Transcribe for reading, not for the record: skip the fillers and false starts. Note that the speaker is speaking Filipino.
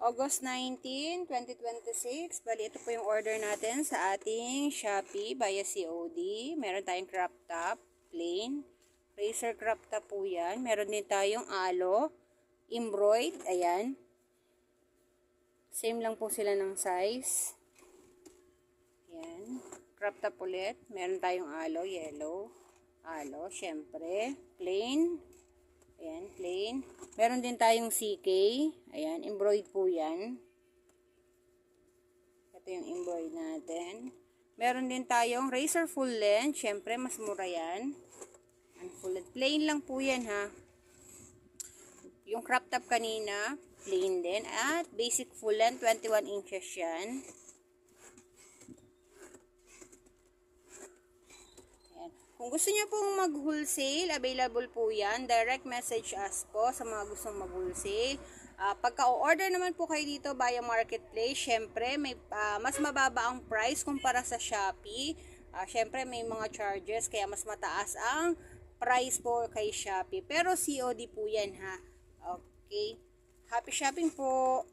August 19, 2026. Bali, ito po yung order natin sa ating Shopee via COD. Meron tayong crop top, plain. Racer crop top po yan. Meron din tayong alo, embroid. Ayan. Same lang po sila ng size. Ayan. Crop top ulit. Meron tayong alo, yellow. Alo, syempre. Plain. Ayan, plain. Meron din tayong CK. Ayan, embroid po yan. Ito yung embroid natin. Meron din tayong racer full length. Syempre, mas mura yan. Full length. Plain lang po yan ha. Yung crop top kanina, plain din. At basic full length, 21 inches yan. Kung gusto niyo pong mag-wholesale, available po yan. Direct message us po sa mga gustong mag-wholesale. Pagka-order naman po kayo dito via marketplace, syempre may mas mababa ang price kumpara sa Shopee. Syempre may mga charges kaya mas mataas ang price po kay Shopee. Pero COD po yan ha. Okay. Happy shopping po!